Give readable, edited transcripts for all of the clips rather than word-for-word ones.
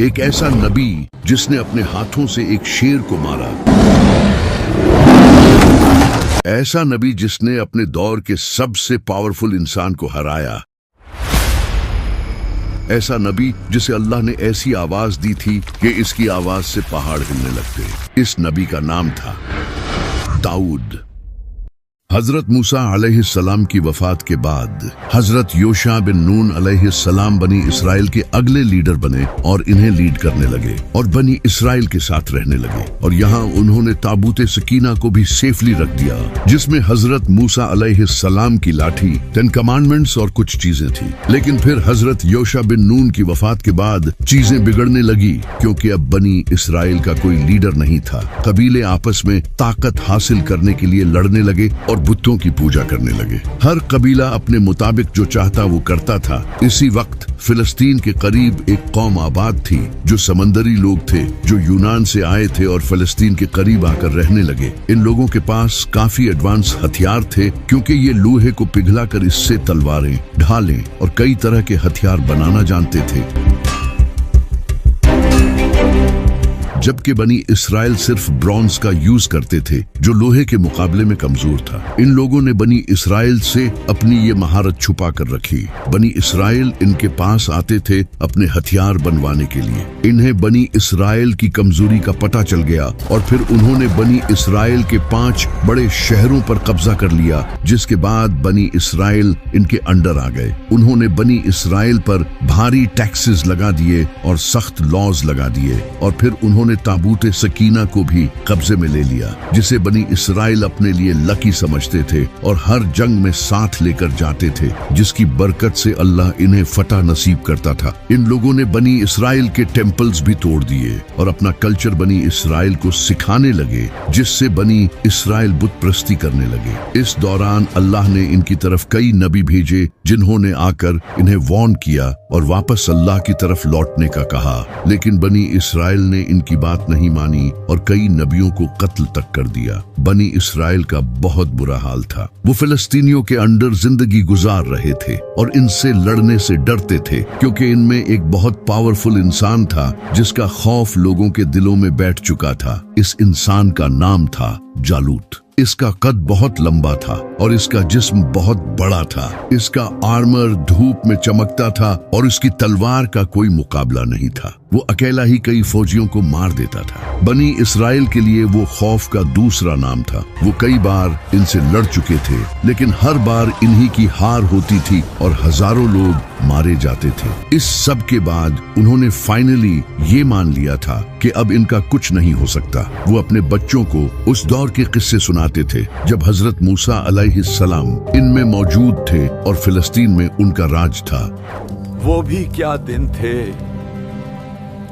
एक ऐसा नबी जिसने अपने हाथों से एक शेर को मारा, ऐसा नबी जिसने अपने दौर के सबसे पावरफुल इंसान को हराया, ऐसा नबी जिसे अल्लाह ने ऐसी आवाज दी थी कि इसकी आवाज से पहाड़ हिलने लगते। इस नबी का नाम था दाऊद। हजरत मूसा अलैहिस्सलाम की वफात के बाद हजरत योशा बिन नून अलैहिस्सलाम बनी इसराइल के अगले लीडर बने और इन्हें लीड करने लगे और बनी इसराइल के साथ रहने लगे। और यहाँ उन्होंने ताबूत सकीना को भी सेफली रख दिया, जिसमें हजरत मूसा अलैहिस्सलाम की लाठी, 10 कमांडमेंट्स और कुछ चीजें थी। लेकिन फिर हजरत योशा बिन नून की वफात के बाद चीजें बिगड़ने लगी, क्योंकि अब बनी इसराइल का कोई लीडर नहीं था। कबीले आपस में ताकत हासिल करने के लिए लड़ने लगे और बुतों की पूजा करने लगे। हर कबीला अपने मुताबिक जो चाहता वो करता था। इसी वक्त फिलिस्तीन के करीब एक कौम आबाद थी जो समंदरी लोग थे, जो यूनान से आए थे और फिलिस्तीन के करीब आकर रहने लगे। इन लोगों के पास काफी एडवांस हथियार थे, क्योंकि ये लोहे को पिघलाकर इससे तलवारें, ढालें और कई तरह के हथियार बनाना जानते थे। जबकि बनी इसराइल सिर्फ ब्रॉन्ज का यूज करते थे, जो लोहे के मुकाबले में कमजोर था। इन लोगों ने बनी इसराइल से अपनी ये महारत छुपा कर रखी। बनी इसराइल इनके पास आते थे अपने हथियार बनवाने के लिए। इन्हें बनी इसराइल की कमजोरी का पता चल गया और फिर उन्होंने बनी इसराइल के 5 बड़े शहरों पर कब्जा कर लिया, जिसके बाद बनी इसराइल इनके अंडर आ गए। उन्होंने बनी इसराइल पर भारी टैक्सेस लगा दिए और सख्त लॉज लगा दिए, और फिर उन्होंने ताबूत सकीना को भी कब्जे में ले लिया, जिसे बनी इसराइल अपने लिए लकी समझते थे और हर जंग में साथ लेकर जाते थे, जिसकी बरकत से अल्लाह इन्हें फतह नसीब करता था। इन लोगों ने बनी इसराइल के टेम्पल्स भी तोड़ दिए और अपना कल्चर बनी इसराइल को सिखाने लगे, जिससे बनी इसराइल बुत प्रस्ती करने लगे। इस दौरान अल्लाह ने इनकी तरफ कई नबी भेजे, जिन्होंने आकर इन्हें वार्न किया और वापस अल्लाह की तरफ लौटने का कहा। लेकिन बनी इसराइल ने इनकी बात नहीं मानी और कई नबियों को कत्ल तक कर दिया। बनी इसराइल का बहुत बुरा हाल था। वो फिलिस्तीनियों के अंडर जिंदगी गुजार रहे थे और इनसे लड़ने से डरते थे, क्योंकि इनमें एक बहुत पावरफुल इंसान था जिसका खौफ लोगों के दिलों में बैठ चुका था। इस इंसान का नाम था जालूत। इसका कद बहुत लंबा था और इसका जिस्म बहुत बड़ा था। इसका आर्मर धूप में चमकता था और इसकी तलवार का कोई मुकाबला नहीं था। वो अकेला ही कई फौजियों को मार देता था। बनी इसराइल के लिए वो खौफ का दूसरा नाम था। वो कई बार इनसे लड़ चुके थे, लेकिन हर बार इन्हीं की हार होती थी और हजारों लोग मारे जाते थे। इस सब के बाद उन्होंने फाइनली ये मान लिया था कि अब इनका कुछ नहीं हो सकता। वो अपने बच्चों को उस दौर के किस्से सुनाते थे जब हजरत मूसा अलैहिस्सलाम इनमें मौजूद थे और फिलिस्तीन में उनका राज था। वो भी क्या दिन थे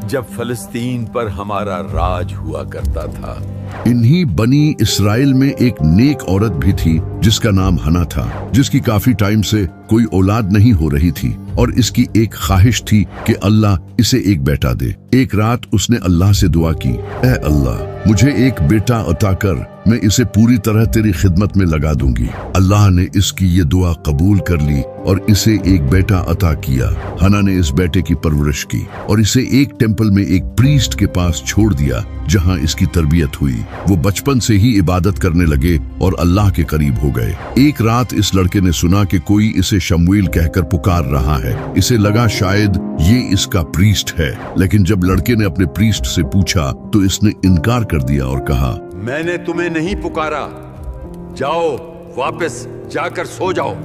जब फिलिस्तीन पर हमारा राज हुआ करता था। इन्हीं बनी इसराइल में एक नेक औरत भी थी जिसका नाम हना था, जिसकी काफी टाइम से कोई औलाद नहीं हो रही थी और इसकी एक ख्वाहिश थी कि अल्लाह इसे एक बेटा दे। एक रात उसने अल्लाह से दुआ की, ऐ अल्लाह मुझे एक बेटा अता कर, मैं इसे पूरी तरह तेरी खिदमत में लगा दूंगी। अल्लाह ने इसकी ये दुआ कबूल कर ली और इसे एक बेटा अता किया। हना ने इस बेटे की परवरिश की और इसे एक टेम्पल में एक प्रीस्ट के पास छोड़ दिया, जहां इसकी तरबियत हुई। वो बचपन से ही इबादत करने लगे और अल्लाह के करीब हो गए। एक रात इस लड़के ने सुना कि कोई इसे शमूएल कहकर पुकार रहा है। इसे लगा शायद ये इसका प्रीस्ट है, लेकिन जब लड़के ने अपने प्रीस्ट से पूछा तो इसने इनकार कर दिया और कहा, मैंने तुम्हें नहीं पुकारा, जाओ वापस जाकर सो जाओ।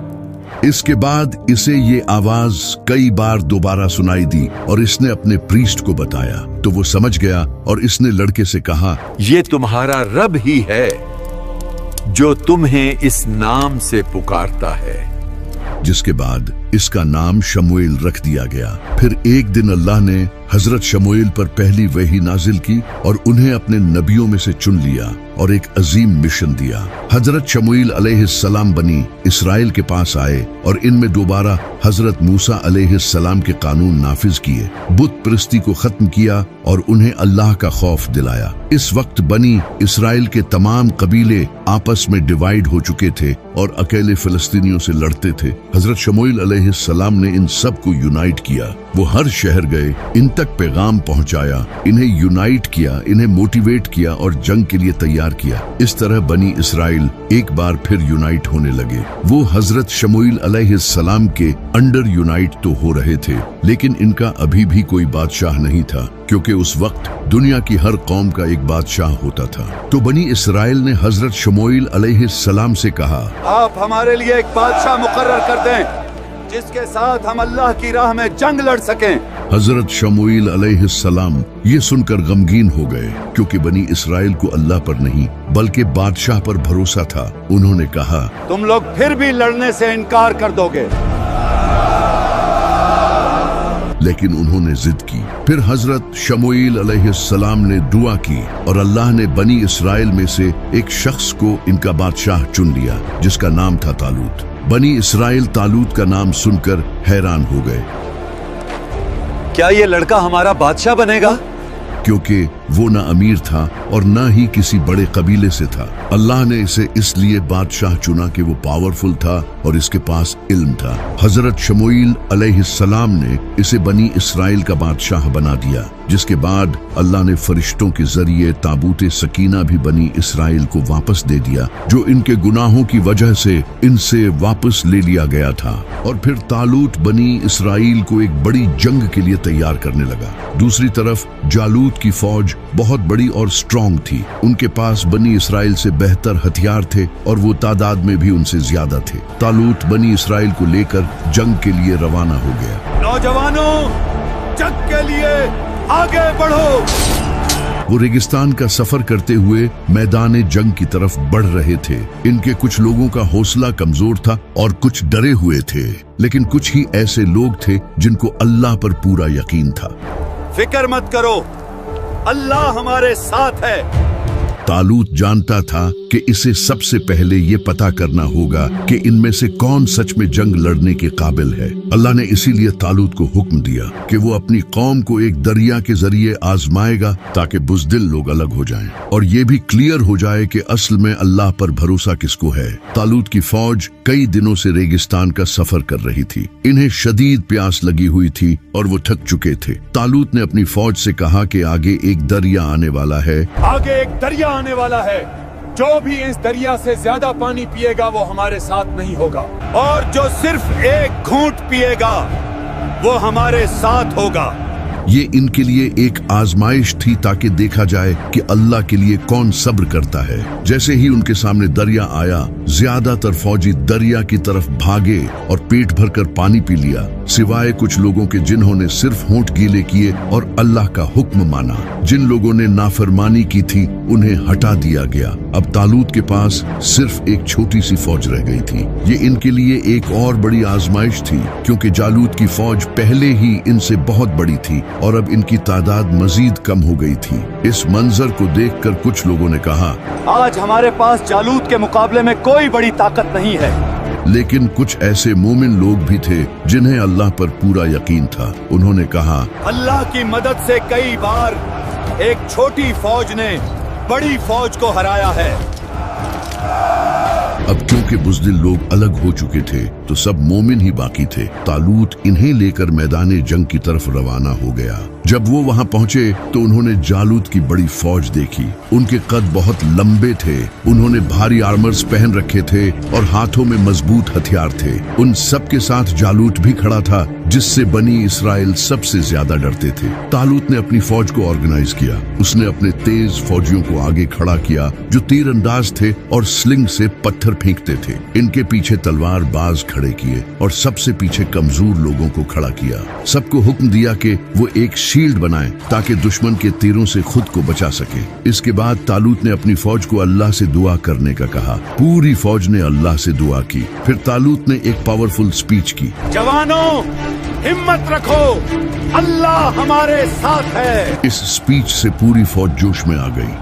इसके बाद इसे ये आवाज कई बार दोबारा सुनाई दी और इसने अपने प्रीस्ट को बताया तो वो समझ गया और इसने लड़के से कहा, ये तुम्हारा रब ही है जो तुम्हें इस नाम से पुकारता है। जिसके बाद इसका नाम शमूएल रख दिया गया। फिर एक दिन अल्लाह ने हजरत शमूएल पर पहली वही नाजिल की और उन्हें अपने नबियों में से चुन लिया और एक अजीम मिशन दिया। हजरत शमूएल अलैहिस्सलाम बनी इसराइल के पास आए और इनमें दोबारा हजरत मूसा अलैहिस्सलाम के कानून नाफिज किए, बुत परस्ती को खत्म किया और उन्हें अल्लाह का खौफ दिलाया। इस वक्त बनी इसराइल के तमाम कबीले आपस में डिवाइड हो चुके थे और अकेले फिलिस्तीनियों से लड़ते थे। हजरत शमूएल अलैहिस्सलाम ने इन सब को यूनाइट किया। वो हर शहर गए, इन तक पैगाम पहुंचाया, इन्हें यूनाइट किया, इन्हें मोटिवेट किया और जंग के लिए तैयार किया। इस तरह बनी इसराइल एक बार फिर यूनाइट होने लगे। वो हजरत शमूएल अलैहिस्सलाम के अंडर यूनाइट तो हो रहे थे, लेकिन इनका अभी भी कोई बादशाह नहीं था, क्योंकि उस वक्त दुनिया की हर कौम का एक बादशाह होता था। तो बनी इसराइल ने हजरत शमूएल अलैहिस्सलाम से कहा, आप हमारे लिए एक बादशाह मुकर्रर कर दें जिसके साथ हम अल्लाह की राह में जंग लड़ सकें। हजरत शमूएल अलैहिस्सलाम ये सुनकर गमगीन हो गए, क्योंकि बनी इसराइल को अल्लाह पर नहीं बल्कि बादशाह पर भरोसा था। उन्होंने कहा, तुम लोग फिर भी लड़ने से इनकार कर दोगे। लेकिन उन्होंने जिद की। फिर हजरत शमूएल अलैहिस्सलाम ने दुआ की और अल्लाह ने बनी इसराइल में से एक शख्स को इनका बादशाह चुन लिया, जिसका नाम था तालूत। बनी इसराइल तालूत का नाम सुनकर हैरान हो गए। क्या ये लड़का हमारा बादशाह बनेगा? क्योंकि वो न अमीर था और न ही किसी बड़े कबीले से था। अल्लाह ने इसे इसलिए बादशाह चुना कि वो पावरफुल था और इसके पास इल्म था। हजरत शमूएल अलैहिस्सलाम ने इसे बनी इसराइल का बादशाह बना दिया, जिसके बाद अल्लाह ने फरिश्तों के जरिए ताबूते सकीना भी बनी इसराइल को वापस दे दिया, जो इनके गुनाहों की वजह से इनसे वापस ले लिया गया था। और फिर तालूत बनी इसराइल को एक बड़ी जंग के लिए तैयार करने लगा। दूसरी तरफ जालूत की फौज बहुत बड़ी और स्ट्रॉन्ग थी। उनके पास बनी इसराइल से बेहतर हथियार थे और वो तादाद में भी उनसे ज्यादा थे। तालूत बनी इसराइल को लेकर जंग के लिए रवाना हो गया। नौजवानों, जंग के लिए आगे बढ़ो। वो रेगिस्तान का सफर करते हुए मैदान जंग की तरफ बढ़ रहे थे। इनके कुछ लोगों का हौसला कमजोर था और कुछ डरे हुए थे, लेकिन कुछ ही ऐसे लोग थे जिनको अल्लाह पर पूरा यकीन था। फिक्र मत करो, अल्लाह हमारे साथ है। तालूत जानता था कि इसे सबसे पहले ये पता करना होगा कि इनमें से कौन सच में जंग लड़ने के काबिल है। अल्लाह ने इसीलिए तालूत को हुक्म दिया कि वो अपनी कौम को एक दरिया के जरिए आजमाएगा, ताकि बुज़दिल लोग अलग हो जाएं और ये भी क्लियर हो जाए कि असल में अल्लाह पर भरोसा किसको है। तालूत की फौज कई दिनों से रेगिस्तान का सफर कर रही थी। इन्हें शदीद प्यास लगी हुई थी और वो थक चुके थे। तालूत ने अपनी फौज से कहा कि आगे एक दरिया आने वाला है। आगे एक दरिया आने वाला है। जो भी इस दरिया से ज्यादा पानी पिएगा वो हमारे साथ नहीं होगा, और जो सिर्फ एक घूंट पिएगा वो हमारे साथ होगा। ये इनके लिए एक आजमाइश थी, ताकि देखा जाए कि अल्लाह के लिए कौन सब्र करता है। जैसे ही उनके सामने दरिया आया, ज्यादातर फौजी दरिया की तरफ भागे और पेट भरकर पानी पी लिया, सिवाय कुछ लोगों के जिन्होंने सिर्फ होंठ गीले किए और अल्लाह का हुक्म माना। जिन लोगों ने नाफरमानी की थी उन्हें हटा दिया गया। अब तालूत के पास सिर्फ एक छोटी सी फौज रह गई थी। ये इनके लिए एक और बड़ी आजमाइश थी, क्योंकि जालूत की फौज पहले ही इनसे बहुत बड़ी थी और अब इनकी तादाद मजीद कम हो गई थी। इस मंजर को देखकर कुछ लोगों ने कहा, आज हमारे पास जालूत के मुकाबले में कोई बड़ी ताकत नहीं है। लेकिन कुछ ऐसे मोमिन लोग भी थे जिन्हें अल्लाह पर पूरा यकीन था। उन्होंने कहा, अल्लाह की मदद से कई बार एक छोटी फौज ने बड़ी फौज को हराया है। अब क्योंकि बुज़दिल लोग अलग हो चुके थे तो सब मोमिन ही बाकी थे। तालूत इन्हें लेकर मैदान जंग की तरफ रवाना हो गया। जब वो वहां पहुंचे तो उन्होंने जालूत की बड़ी फौज देखी। उनके कद बहुत लंबे थे, उन्होंने भारी आर्मर्स पहन रखे थे और हाथों में मजबूत हथियार थे। उन सब के साथ जालूत भी खड़ा था, जिससे बनी इसराइल सबसे ज्यादा डरते थे। तालूत ने अपनी फौज को ऑर्गेनाइज किया। उसने अपने तेज फौजियों को आगे खड़ा किया, जो तीरंदाज थे और स्लिंग से पत्थर फेंकते थे। इनके पीछे तलवार बाज खड़े किए और सबसे पीछे कमजोर लोगों को खड़ा किया। सबको हुक्म दिया कि वो एक शील्ड बनाएं, ताकि दुश्मन के तीरों से खुद को बचा सके। इसके बाद तालूत ने अपनी फौज को अल्लाह से दुआ करने का कहा। पूरी फौज ने अल्लाह से दुआ की। फिर तालूत ने एक पावरफुल स्पीच की। जवानों, हिम्मत रखो, अल्लाह हमारे साथ है। इस स्पीच से पूरी फौज जोश में आ गई।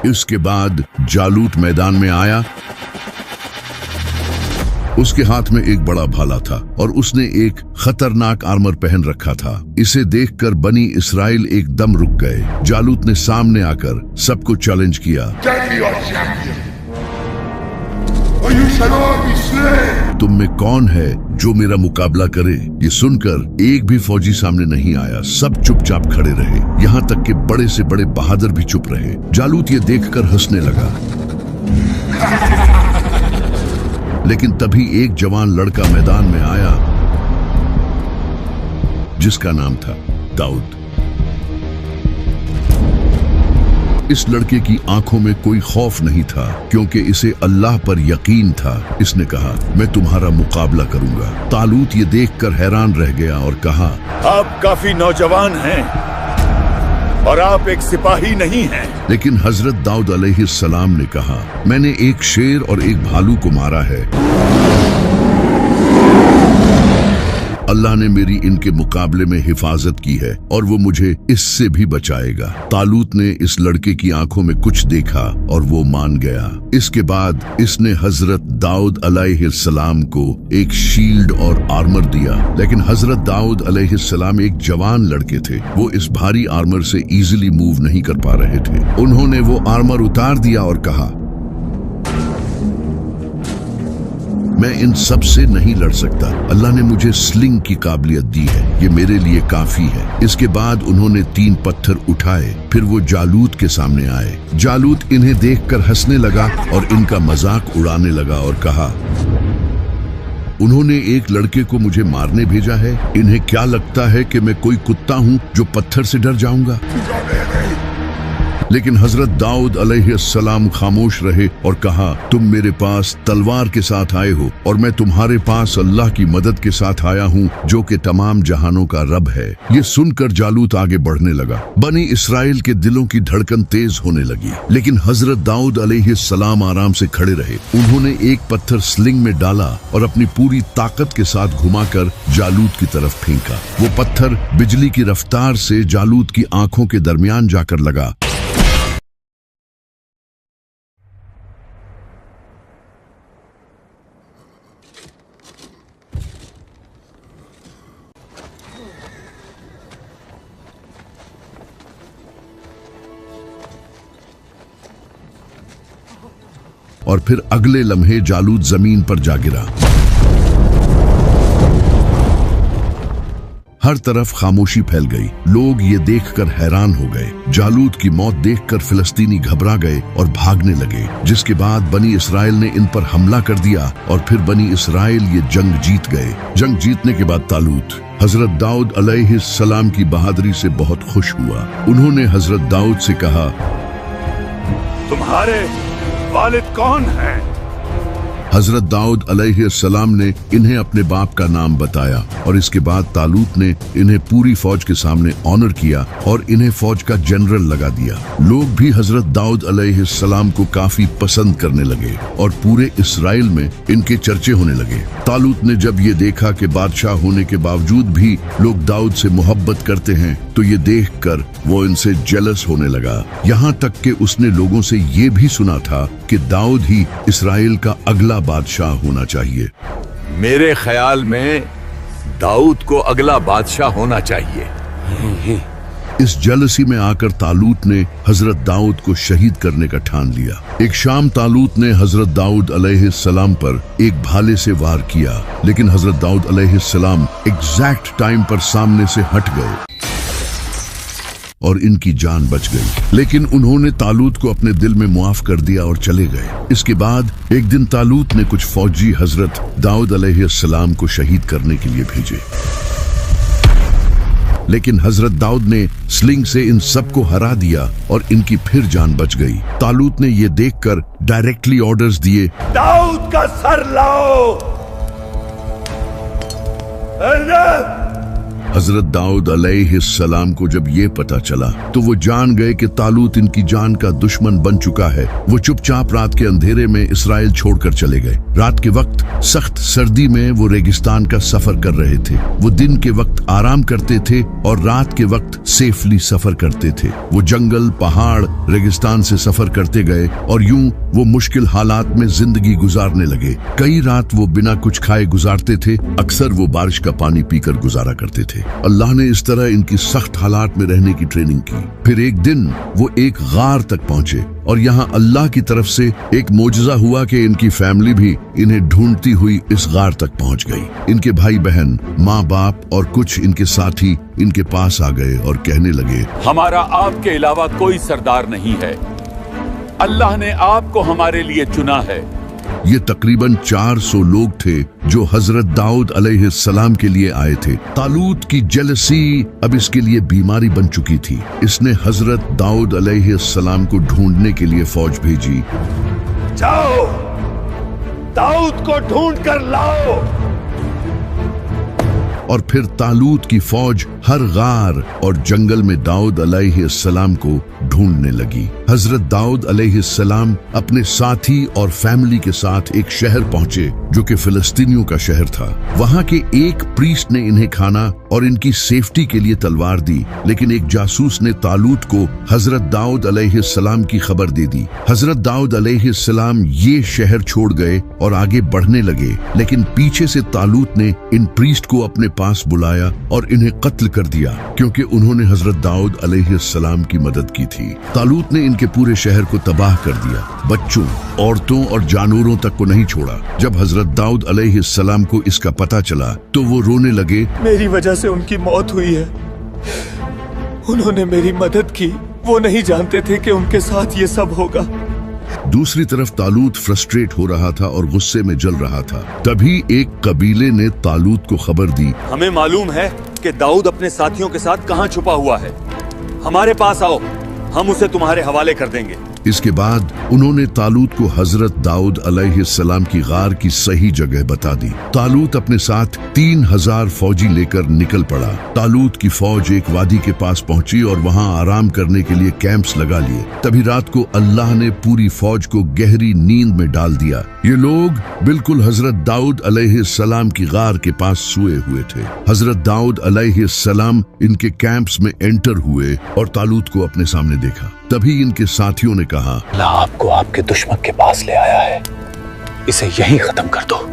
इसके बाद जालूत मैदान में आया। उसके हाथ में एक बड़ा भाला था और उसने एक खतरनाक आर्मर पहन रखा था। इसे देखकर बनी इसराइल एकदम रुक गए। जालूत ने सामने आकर सबको चैलेंज किया। तुम में कौन है जो मेरा मुकाबला करे? ये सुनकर एक भी फौजी सामने नहीं आया। सब चुपचाप खड़े रहे, यहाँ तक कि बड़े से बड़े बहादुर भी चुप रहे। जालूत ये देखकर हंसने लगा, लेकिन तभी एक जवान लड़का मैदान में आया जिसका नाम था दाऊद। इस लड़के की आंखों में कोई खौफ नहीं था, क्योंकि इसे अल्लाह पर यकीन था। इसने कहा, मैं तुम्हारा मुकाबला करूंगा। तालूत ये देखकर हैरान रह गया और कहा, आप काफी नौजवान हैं और आप एक सिपाही नहीं हैं। लेकिन हजरत दाऊद अलैहिस्सलाम ने कहा, मैंने एक शेर और एक भालू को मारा है। अल्लाह ने मेरी इनके मुकाबले में हिफाजत की है और वो मुझे इससे भी बचाएगा। तालूत ने इस लड़के की आंखों में कुछ देखा और वो मान गया। इसके बाद इसने हजरत दाऊद अलैहिस्सलाम को एक शील्ड और आर्मर दिया। लेकिन हजरत दाऊद अलैहिस्सलाम एक जवान लड़के थे, वो इस भारी आर्मर से इजीली मूव नहीं कर पा रहे थे। उन्होंने वो आर्मर उतार दिया और कहा, मैं इन सब से नहीं लड़ सकता। अल्लाह ने मुझे स्लिंग की काबिलियत दी है, ये मेरे लिए काफी है। इसके बाद उन्होंने 3 पत्थर उठाए, फिर वो जालूत के सामने आए। जालूत इन्हें देखकर हंसने लगा और इनका मजाक उड़ाने लगा और कहा, उन्होंने एक लड़के को मुझे मारने भेजा है। इन्हें क्या लगता है कि मैं कोई कुत्ता हूँ जो पत्थर से डर जाऊंगा? लेकिन हजरत दाऊद अलैहिस्सलाम खामोश रहे और कहा, तुम मेरे पास तलवार के साथ आए हो और मैं तुम्हारे पास अल्लाह की मदद के साथ आया हूँ, जो कि तमाम जहानों का रब है। ये सुनकर जालूत आगे बढ़ने लगा। बनी इसराइल के दिलों की धड़कन तेज होने लगी, लेकिन हजरत दाऊद अलैहिस्सलाम आराम से खड़े रहे। उन्होंने एक पत्थर स्लिंग में डाला और अपनी पूरी ताकत के साथ घुमाकर जालूत की तरफ फेंका। वो पत्थर बिजली की रफ्तार से जालूत की आंखों के दरमियान जाकर लगा। और फिर अगले लम्हे जालूत जमीन पर जा गिरा। हर तरफ खामोशी फैल गई। लोग ये देखकर हैरान हो गए। जालूत की मौत देखकर फिलिस्तीनी घबरा गए और भागने लगे, जिसके बाद बनी इसराइल ने इन पर हमला कर दिया और फिर बनी इसराइल ये जंग जीत गए। जंग जीतने के बाद तालूत हजरत दाऊद अलैहिस्सलाम की बहादुरी से बहुत खुश हुआ। उन्होंने हजरत दाऊद से कहा, तुम्हारे वालिद कौन हैं? हजरत दाऊद अलैहिस्सलाम ने इन्हें अपने बाप का नाम बताया और इसके बाद तालूत ने इन्हें पूरी फौज के सामने ऑनर किया और इन्हें फौज का जनरल लगा दिया। लोग भी हजरत दाऊद अलैहिस्सलाम को काफी पसंद करने लगे और पूरे इसराइल में इनके चर्चे होने लगे। तालूत ने जब ये देखा कि बादशाह होने के बावजूद भी लोग दाऊद से मोहब्बत करते हैं, तो ये देखकर वो इनसे जेलस होने लगा। यहाँ तक कि उसने लोगों से ये भी सुना था कि दाऊद ही इसराइल का अगला बादशाह होना चाहिए। मेरे ख्याल में दाऊद को अगला बादशाह होना चाहिए। इस जेलसी में आकर तालूत ने हजरत दाऊद को शहीद करने का ठान लिया। एक शाम तालूत ने हजरत दाऊद अलैहिस्सलाम पर एक भाले से वार किया, लेकिन हजरत दाऊद अलैहिस्सलाम एग्जैक्ट टाइम पर सामने से हट गए और इनकी जान बच गई। लेकिन उन्होंने तालूत को अपने दिल में मुआफ कर दिया और चले गए। इसके बाद एक दिन तालूत ने कुछ फौजी हजरत दाऊद अलैहिस्सलाम को शहीद करने के लिए भेजे, लेकिन हजरत दाऊद ने स्लिंग से इन सबको हरा दिया और इनकी फिर जान बच गई। तालूत ने यह देखकर डायरेक्टली ऑर्डर्स दिए, दाऊद का सर लाओ। हजरत दाऊद अलैहिस्सलाम को जब ये पता चला तो वो जान गए कि तालूत इनकी जान का दुश्मन बन चुका है। वो चुपचाप रात के अंधेरे में इसराइल छोड़कर चले गए। रात के वक्त सख्त सर्दी में वो रेगिस्तान का सफर कर रहे थे। वो दिन के वक्त आराम करते थे और रात के वक्त सेफली सफर करते थे। वो जंगल, पहाड़, रेगिस्तान से सफर करते गए और यूं वो मुश्किल हालात में जिंदगी गुजारने लगे। कई रात वो बिना कुछ खाए गुजारते थे। अक्सर वो बारिश का पानी पीकर गुजारा करते थे। अल्लाह ने इस तरह इनकी सख्त हालात में रहने की ट्रेनिंग की। फिर एक दिन वो एक गार तक पहुंचे और यहाँ अल्लाह की तरफ से एक मोजज़ा हुआ कि इनकी फैमिली भी इन्हें ढूंढती हुई इस गार तक पहुंच गई। इनके भाई बहन, माँ बाप और कुछ इनके साथी इनके पास आ गए और कहने लगे, हमारा आपके अलावा कोई सरदार नहीं है, अल्लाह ने आपको हमारे लिए चुना है। ये तकरीबन 400 लोग थे जो हजरत दाऊद अलैहिस्सलाम के लिए आए थे। तालूत की जेलसी अब इसके लिए बीमारी बन चुकी थी। इसने हजरत दाऊद अलैहिस्सलाम को ढूंढने के लिए फौज भेजी। जाओ, दाऊद को ढूंढ कर लाओ। और फिर तालूत की फौज हर गार और जंगल में दाऊद अलैहिस्सलाम को ढूंढने लगी। हजरत दाऊद अलैहिस्सलाम अपने साथी और फैमिली के साथ एक शहर पहुंचे जो कि फिलिस्तीनियों का शहर था। वहां के एक प्रीस्ट ने इन्हें खाना और इनकी सेफ्टी के लिए तलवार दी, लेकिन एक जासूस ने तालूत को हजरत दाऊद अलैहिस्सलाम की खबर दे दी। हजरत दाऊद अलैहिस्सलाम ये शहर छोड़ गए और आगे बढ़ने लगे, लेकिन पीछे से तालूत ने इन प्रीस्ट को अपने पास बुलाया और इन्हें कत्ल कर दिया क्योंकि उन्होंने हजरत दाऊद अलैहिस्सलाम की मदद की थी। तालूत ने इनके पूरे शहर को तबाह कर दिया, बच्चों, औरतों और जानवरों तक को नहीं छोड़ा। जब हजरत दाऊद अलैहिस्सलाम को इसका पता चला तो वो रोने लगे, मेरी वजह से उनकी मौत हुई है, उन्होंने मेरी मदद की, वो नहीं जानते थे कि उनके साथ ये सब होगा। दूसरी तरफ तालूत फ्रस्ट्रेट हो रहा था और गुस्से में जल रहा था। तभी एक कबीले ने तालूत को खबर दी, हमें मालूम है कि दाऊद अपने साथियों के साथ कहाँ छुपा हुआ है, हमारे पास आओ, हम उसे तुम्हारे हवाले कर देंगे। इसके बाद उन्होंने तालूत को हजरत दाऊद अलैहिस्सलाम की गार की सही जगह बता दी। तालूत अपने साथ 3000 फौजी लेकर निकल पड़ा। तालूत की फौज एक वादी के पास पहुंची और वहां आराम करने के लिए कैंप्स लगा लिए। तभी रात को अल्लाह ने पूरी फौज को गहरी नींद में डाल दिया। ये लोग बिल्कुल हजरत दाऊद अलैहिस्सलाम की गार के पास सोए हुए थे। हजरत दाऊद अलैहिस्सलाम इनके कैंप्स में एंटर हुए और तालूत को अपने सामने देखा। तभी इनके साथियों ने कहा, अल्लाह आपको आपके दुश्मन के पास ले आया है, इसे यहीं खत्म कर दो।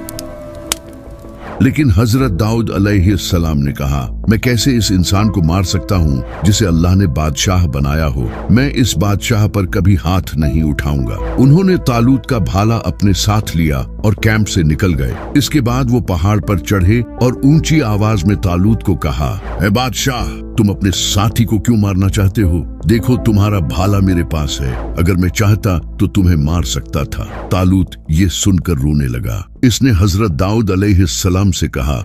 लेकिन हजरत दाऊद अलैहिस्सलाम ने कहा, मैं कैसे इस इंसान को मार सकता हूँ जिसे अल्लाह ने बादशाह बनाया हो? मैं इस बादशाह पर कभी हाथ नहीं उठाऊंगा। उन्होंने तालूत का भाला अपने साथ लिया और कैंप से निकल गए। इसके बाद वो पहाड़ पर चढ़े और ऊंची आवाज में तालूत को कहा, ऐ बादशाह, तुम अपने साथी को क्यों मारना चाहते हो? देखो, तुम्हारा भाला मेरे पास है, अगर मैं चाहता तो तुम्हें मार सकता था। तालूत ये सुनकर रोने लगा। इसने हजरत दाऊद अलैहिस्सलाम से कहा,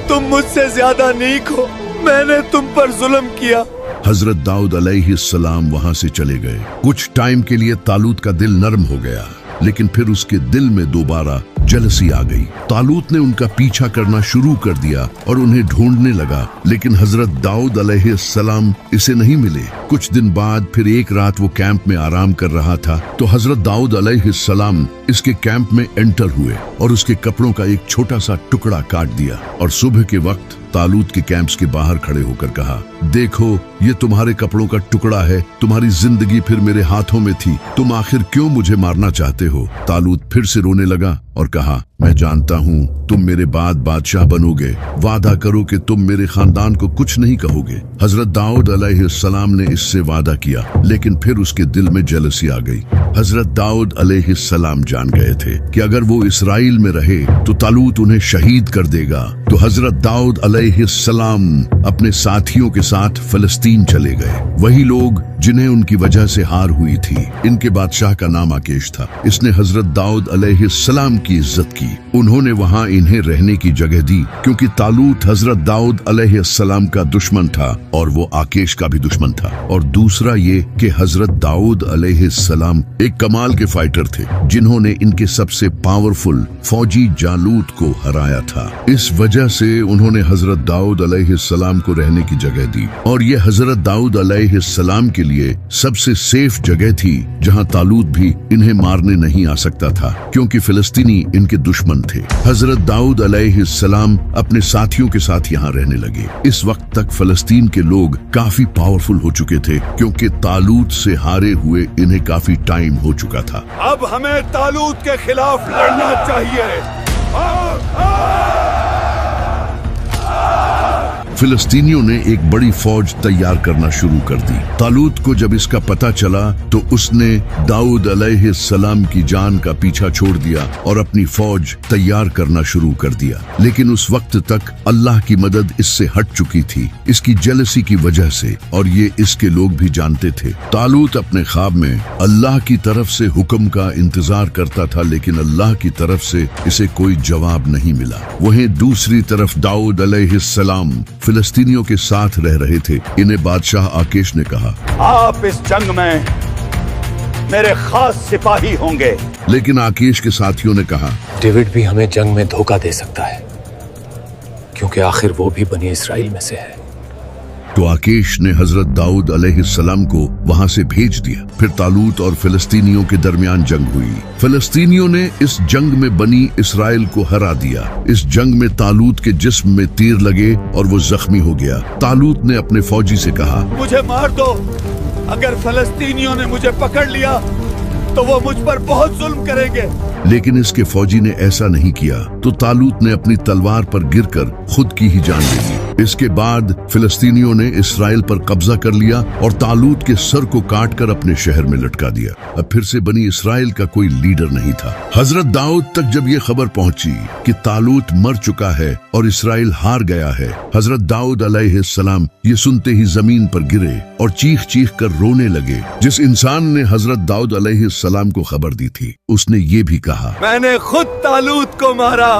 तुम मुझसे ज्यादा नेक हो, मैंने तुम पर जुल्म किया। हजरत दाऊद अलैहिस्सलाम वहां से चले गए। कुछ टाइम के लिए तालूत का दिल नरम हो गया, लेकिन फिर उसके दिल में दोबारा जेलसी आ गई। तालूत ने उनका पीछा करना शुरू कर दिया और उन्हें ढूंढने लगा, लेकिन हजरत दाऊद अलैहिस्सलाम इसे नहीं मिले। कुछ दिन बाद फिर एक रात वो कैंप में आराम कर रहा था तो हजरत दाऊद अलैहिस्सलाम इसके कैंप में एंटर हुए और उसके कपड़ों का एक छोटा सा टुकड़ा काट दिया और सुबह के वक्त तालूत के कैंप्स के बाहर खड़े होकर कहा, देखो, ये तुम्हारे कपड़ों का टुकड़ा है, तुम्हारी जिंदगी फिर मेरे हाथों में थी, तुम आखिर क्यों मुझे मारना चाहते हो? तालूत फिर से रोने लगा और कहा, मैं जानता हूँ तुम मेरे बाद बादशाह बनोगे, वादा करो कि तुम मेरे खानदान को कुछ नहीं कहोगे। हजरत दाऊद अलैहिस्सलाम ने इससे वादा किया, लेकिन फिर उसके दिल में जेलसी आ गई। हजरत दाऊद अलैहिस्सलाम जान गए थे कि अगर वो इस्राइल में रहे तो तालूत उन्हें शहीद कर देगा। तो हजरत दाऊद अलैहिस्सलाम अपने साथियों के साथ फिलिस्तीन चले गए। वही लोग जिन्हें उनकी वजह से हार हुई थी। इनके बादशाह का नाम आकेश था। इसने हजरत दाऊद अलैहिस्सलाम की इज्जत की। उन्होंने वहां इन्हें रहने की जगह दी क्योंकि तालूत हजरत दाऊद अलैहिस्सलाम का दुश्मन था और वो आकेश का भी दुश्मन था। और दूसरा ये कि हजरत दाऊद अलैहिस्सलाम एक कमाल के फाइटर थे जिन्होंने इनके सबसे पावरफुल फौजी जालूत को हराया था। इस वजह से उन्होंने हजरत दाऊद अलैहिस्सलाम को रहने की जगह दी और ये हजरत दाऊद अलैहिस्सलाम के लिए सबसे सेफ जगह थी जहां तालूत भी इन्हें मारने नहीं आ सकता था क्योंकि फिलिस्तीनी इनके दुश्मन थे। हजरत दाऊद अलैहिस्सलाम अपने साथियों के साथ यहाँ रहने लगे। इस वक्त तक फिलिस्तीन के लोग काफी पावरफुल हो चुके थे क्योंकि तालूत से हारे हुए इन्हें काफी टाइम हो चुका था। अब हमें तालूत के खिलाफ लड़ना चाहिए। फिलिस्तीनियों ने एक बड़ी फौज तैयार करना शुरू कर दी। तालूत को जब इसका पता चला तो उसने दाऊद अलैहिस्सलाम की जान का पीछा छोड़ दिया और अपनी फौज तैयार करना शुरू कर दिया। लेकिन उस वक्त तक अल्लाह की मदद इससे हट चुकी थी, इसकी जेलसी की वजह से, और ये इसके लोग भी जानते थे। तालूत अपने ख्वाब में अल्लाह की तरफ से हुक्म का इंतजार करता था, लेकिन अल्लाह की तरफ से इसे कोई जवाब नहीं मिला। वहीं दूसरी तरफ दाऊद अलैहिस्सलाम फिलिस्तीनियों के साथ रह रहे थे। इन्हें बादशाह आकेश ने कहा, आप इस जंग में मेरे खास सिपाही होंगे। लेकिन आकेश के साथियों ने कहा, डेविड भी हमें जंग में धोखा दे सकता है, क्योंकि आखिर वो भी बनी इसराइल में से है। तो आकेश ने हजरत दाऊद अलैहिस्सलाम को वहां से भेज दिया। फिर तालूत और फिलिस्तीनियों के दरमियान जंग हुई। फिलिस्तीनियों ने इस जंग में बनी इसराइल को हरा दिया। इस जंग में तालूत के जिस्म में तीर लगे और वो जख्मी हो गया। तालूत ने अपने फौजी से कहा, मुझे मार दो। अगर फिलिस्तीनियों ने मुझे पकड़ लिया तो वो मुझ पर बहुत जुल्म करेंगे। लेकिन इसके फौजी ने ऐसा नहीं किया, तो तालूत ने अपनी तलवार पर गिरकर खुद की ही जान ले ली। इसके बाद फिलिस्तीनियों ने इसराइल पर कब्जा कर लिया और तालूत के सर को काटकर अपने शहर में लटका दिया। अब फिर से बनी इसराइल का कोई लीडर नहीं था। हजरत दाऊद तक जब ये खबर पहुंची कि तालूत मर चुका है और इसराइल हार गया है, हजरत दाऊद अलैहिस्सलाम ये सुनते ही जमीन पर गिरे और चीख चीख कर रोने लगे। जिस इंसान ने हजरत दाऊद अलैहिस्सलाम को खबर दी थी, उसने ये भी कहा, मैंने खुद तालूत को मारा।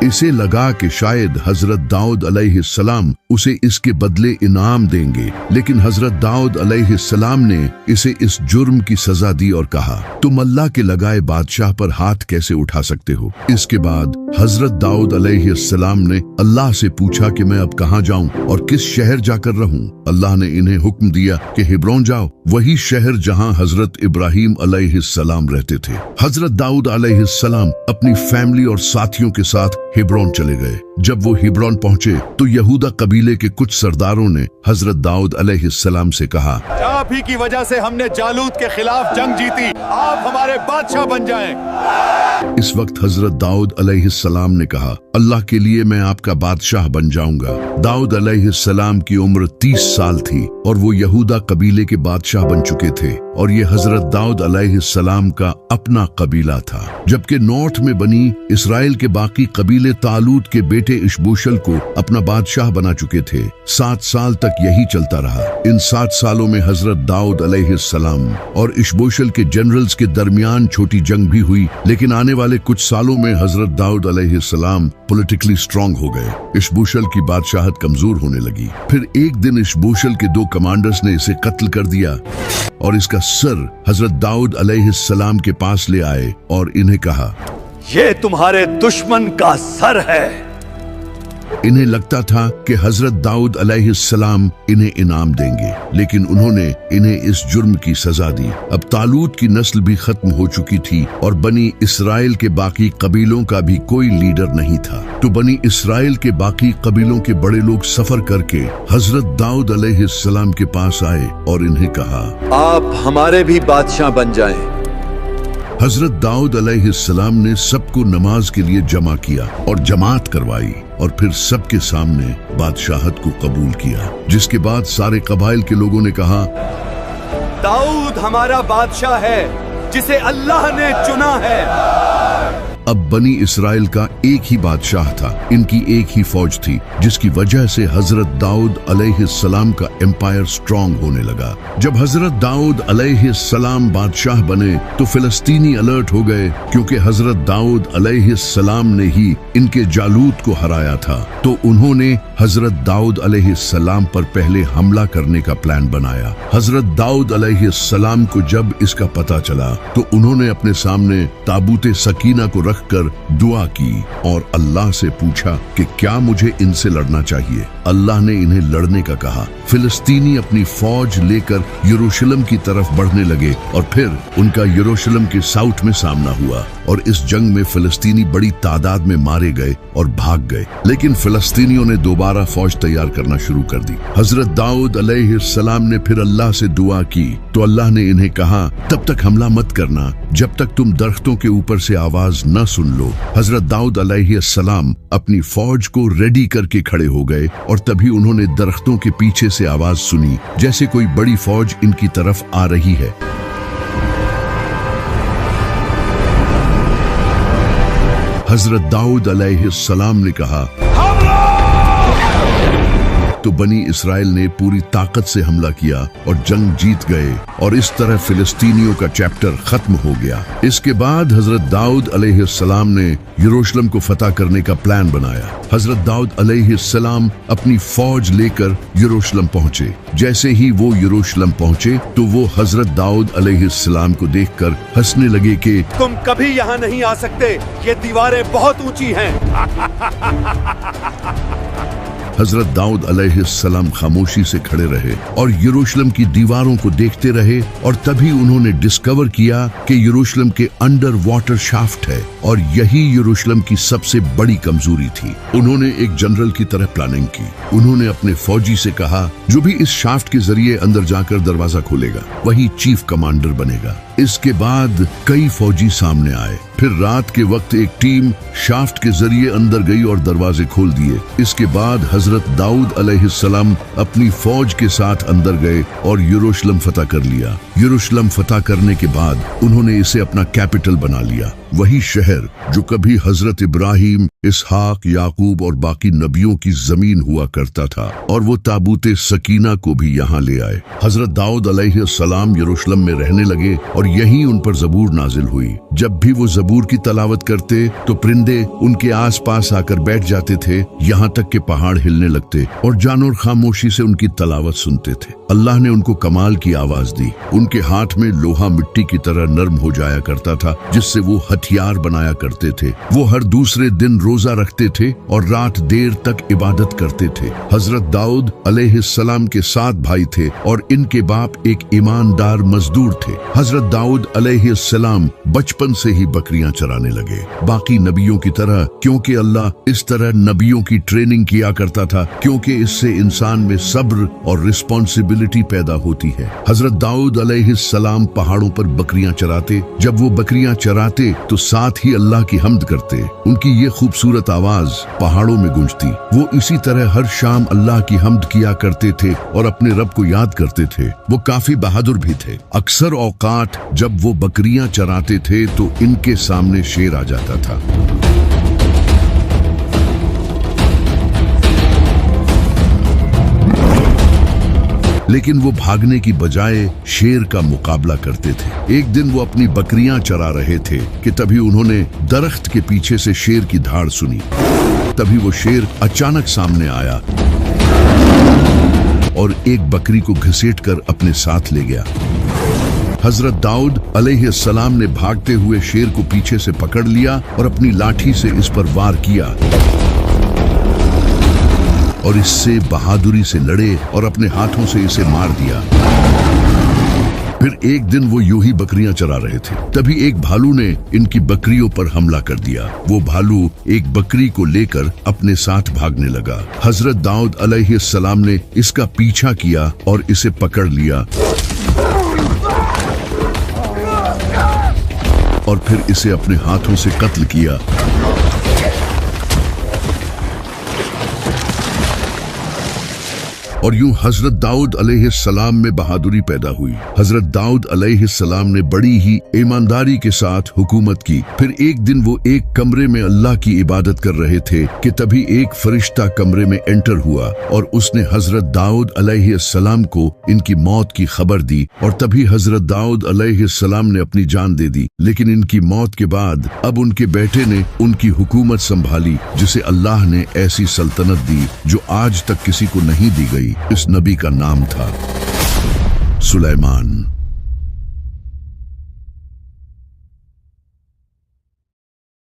इसे लगा कि शायद हजरत दाऊद अलैहिस्सलाम उसे इसके बदले इनाम देंगे, लेकिन हजरत दाऊद अलैहिस्सलाम ने इसे इस जुर्म की सजा दी और कहा, तुम अल्लाह के लगाए बादशाह पर हाथ कैसे उठा सकते हो। इसके बाद हजरत दाऊद अलैहिस्सलाम ने अल्लाह से पूछा कि मैं अब कहाँ जाऊं और किस शहर जाकर रहूं। अल्लाह ने इन्हें हुक्म दिया कि हिब्रोन जाओ, वही शहर जहां हजरत इब्राहिम अलैहिस्सलाम रहते थे। हजरत दाऊद अलैहिस्सलाम अपनी फैमिली और साथियों के साथ हिब्रोन चले गए। जब वो हिब्रोन पहुंचे तो यहूदा कबीले के कुछ सरदारों ने हजरत दाऊद अलैहिस्सलाम से कहा, आप ही की वजह से हमने जालूत के खिलाफ जंग जीती, आप हमारे बादशाह बन जाएं। इस वक्त हजरत दाऊद अलैहिस्सलाम ने कहा, अल्लाह के लिए मैं आपका बादशाह बन जाऊंगा। दाऊद अलैहिस्सलाम की उम्र 30 साल थी और वो यहूदा कबीले के बादशाह बन चुके थे, और ये हजरत दाऊद अलैहिस्सलाम का अपना कबीला था। जबकि नॉर्थ में बनी इसराइल के बाकी कबीले तालूत के बेटे इशबोशल को अपना बादशाह बना चुके थे। 7 साल तक यही चलता रहा। इन 7 सालों में हजरत दाऊद अलैहिस्सलाम और इशबोशल के जनरल्स के दरमियान छोटी जंग भी हुई, लेकिन आने वाले कुछ सालों में हजरत दाऊद अलैहिस्सलाम पॉलिटिकली स्ट्रांग हो गए। इशबोशल की बादशाहत कमजोर होने लगी। फिर एक दिन इशबोशल के 2 कमांडर्स ने इसे कत्ल कर दिया और इसका सर हजरत दाऊद अलैहिस्सलाम के पास ले आए और इन्हें कहा, ये तुम्हारे दुश्मन का सर है। इन्हें लगता था कि हजरत दाऊद अलैहिस्सलाम इन्हें इनाम देंगे, लेकिन उन्होंने इन्हें इस जुर्म की सजा दी। अब तालूत की नस्ल भी खत्म हो चुकी थी और बनी इसराइल के बाकी कबीलों का भी कोई लीडर नहीं था। तो बनी इसराइल के बाकी कबीलों के बड़े लोग सफर करके हजरत दाऊद अलैहिस्सलाम के पास आए और इन्हें कहा, आप हमारे भी बादशाह बन जाएं। हजरत दाऊद अलैहिस्सलाम ने सबको नमाज के लिए जमा किया और जमात करवाई और फिर सबके सामने बादशाहत को कबूल किया। जिसके बाद सारे कबाइल के लोगों ने कहा, दाऊद हमारा बादशाह है जिसे अल्लाह ने चुना है। अब बनी इसराइल का एक ही बादशाह था, इनकी एक ही फौज थी, जिसकी वजह से हजरत दाऊद अलैहिस्सलाम का एम्पायर स्ट्रांग होने लगा। जब हजरत दाऊद अलैहिस्सलाम बादशाह बने तो फिलिस्तीनी अलर्ट हो गए, क्योंकि हजरत दाऊद अलैहिस्सलाम ने ही इनके जालूत को हराया था। तो उन्होंने हजरत दाऊद अलैहिस्सलाम पर पहले हमला करने का प्लान बनाया। हजरत दाऊद अलैहिस्सलाम को जब इसका पता चला तो उन्होंने अपने सामने ताबूते सकीना को रखकर दुआ की और अल्लाह से पूछा कि क्या मुझे इनसे लड़ना चाहिए। अल्लाह ने इन्हें लड़ने का कहा। फिलिस्तीनी अपनी फौज लेकर यरूशलेम की तरफ बढ़ने लगे और फिर उनका यरूशलेम के साउथ में सामना हुआ और इस जंग में फिलिस्तीनी बड़ी तादाद में मारे गए और भाग गए। लेकिन फिलिस्तीनियों ने दोबारा फौज तैयार करना शुरू कर दी। हजरत दाऊद अलैहिस्सलाम ने फिर अल्लाह से दुआ की तो अल्लाह ने इन्हें कहा, तब तक हमला मत करना जब तक तुम दरख्तों के ऊपर से आवाज न सुन लो। हजरत दाऊद अलैहिस्सलाम अपनी फौज को रेडी करके खड़े हो गए और तभी उन्होंने दरख्तों के पीछे से आवाज सुनी जैसे कोई बड़ी फौज इनकी तरफ आ रही है। हजरत दाऊद अलैहिस्सलाम ने कहा, तो बनी इस्राइल ने पूरी ताकत से हमला किया और जंग जीत गए और इस तरह फिलिस्तीनियों का चैप्टर खत्म हो गया। इसके बाद हजरत दाऊद अलैहिस्सलाम ने यरूशलेम को फतह करने का प्लान बनाया। हजरत दाऊद अलैहिस्सलाम अपनी फौज लेकर यरूशलेम पहुंचे। जैसे ही वो यरूशलेम पहुंचे तो वो हजरत दाऊद अलैहिस्सलाम को देखकर हंसने लगे कि तुम कभी यहाँ नहीं आ सकते, ये दीवारें बहुत ऊंची हैं। हजरत दाऊद अलैहिस्सलाम खामोशी से खड़े रहे और यरूशलेम की दीवारों को देखते रहे और तभी उन्होंने डिस्कवर किया कि यरूशलेम के अंडर वाटर शाफ्ट है और यही यरूशलेम की सबसे बड़ी कमजोरी थी। उन्होंने एक जनरल की तरह प्लानिंग की। उन्होंने अपने फौजी से कहा, जो भी इस शाफ्ट के जरिए अंदर जाकर दरवाजा खोलेगा वही चीफ कमांडर बनेगा। इसके बाद कई फौजी सामने आए। फिर रात के वक्त एक टीम शाफ्ट के जरिए अंदर गई और दरवाजे खोल दिए। इसके बाद हजरत दाऊद अलैहिस्सलाम अपनी फौज के साथ अंदर गए और यरूशलेम फतह कर लिया। यरूशलेम फतह करने के बाद उन्होंने इसे अपना कैपिटल बना लिया, वही शहर जो कभी हजरत इब्राहिम, इसहाक, याकूब और बाकी नबियों की जमीन हुआ करता था, और वो ताबूते सकीना को भी यहाँ ले आए। हजरत दाऊद अलैहिस्सलाम यरूशलेम में रहने लगे और यहीं उन पर ज़बूर नाजिल हुई। जब भी वो ज़बूर की तलावत करते तो परिंदे उनके आसपास आकर बैठ जाते थे, यहाँ तक के पहाड़ हिलने लगते और जानवर खामोशी से उनकी तलावत सुनते थे। अल्लाह ने उनको कमाल की आवाज दी। उनके हाथ में लोहा मिट्टी की तरह नरम हो जाया करता था, जिससे वो हथियार बनाया करते थे। वो हर दूसरे दिन रोजा रखते थे और रात देर तक इबादत करते थे। हजरत दाऊद अलैहिस्सलाम के 7 भाई थे और इनके बाप एक ईमानदार मजदूर थे। हजरत दाऊद अलैहिस्सलाम बचपन से ही बकरियां चराने लगे, बाकी नबियों की तरह, क्योंकि अल्लाह इस तरह नबियों की ट्रेनिंग किया करता था, क्योंकि इससे इंसान में सब्र और रिस्पॉन्सिबिलिटी पैदा होती है। हजरत दाऊद अलैहिस्सलाम पहाड़ों पर बकरियां चराते। जब वो बकरियां चराते तो साथ ही अल्लाह की हम्द करते। उनकी ये खूबसूरत आवाज पहाड़ों में गूंजती। वो इसी तरह हर शाम अल्लाह की हम्द किया करते थे और अपने रब को याद करते थे। वो काफी बहादुर भी थे। अक्सर औकात जब वो बकरियां चराते थे तो इनके सामने शेर आ जाता था। लेकिन वो भागने की बजाय शेर का मुकाबला करते थे। एक दिन वो अपनी बकरियां चरा रहे थे कि तभी उन्होंने दरख्त के पीछे से शेर की धाड़ सुनी। तभी वो शेर अचानक सामने आया और एक बकरी को घसीटकर अपने साथ ले गया। हजरत दाऊद अलैहिस्सलाम ने भागते हुए शेर को पीछे से पकड़ लिया और अपनी लाठी से इस पर वार किया और इससे बहादुरी से लड़े और अपने हाथों से इसे मार दिया। फिर एक दिन वो यूं ही बकरियां चरा रहे थे, तभी एक भालू ने इनकी बकरियों पर हमला कर दिया। वो भालू एक बकरी को लेकर अपने साथ भागने लगा। हजरत दाऊद अलैहिस्सलाम ने इसका पीछा किया और इसे पकड़ लिया और फिर इसे अपने हाथों से कत्ल किया। और यूं हजरत दाऊद अलैहिस्सलाम में बहादुरी पैदा हुई। हजरत दाऊद अलैहिस्सलाम ने बड़ी ही ईमानदारी के साथ हुकूमत की। फिर एक दिन वो एक कमरे में अल्लाह की इबादत कर रहे थे कि तभी एक फरिश्ता कमरे में एंटर हुआ और उसने हजरत दाऊद अलैहिस्सलाम को इनकी मौत की खबर दी। और तभी हजरत दाऊद अलैहिस्सलाम ने अपनी जान दे दी। लेकिन इनकी मौत के बाद अब उनके बेटे ने उनकी हुकूमत संभाली, जिसे अल्लाह ने ऐसी सल्तनत दी जो आज तक किसी को नहीं दी गई। इस नबी का नाम था सुलेमान।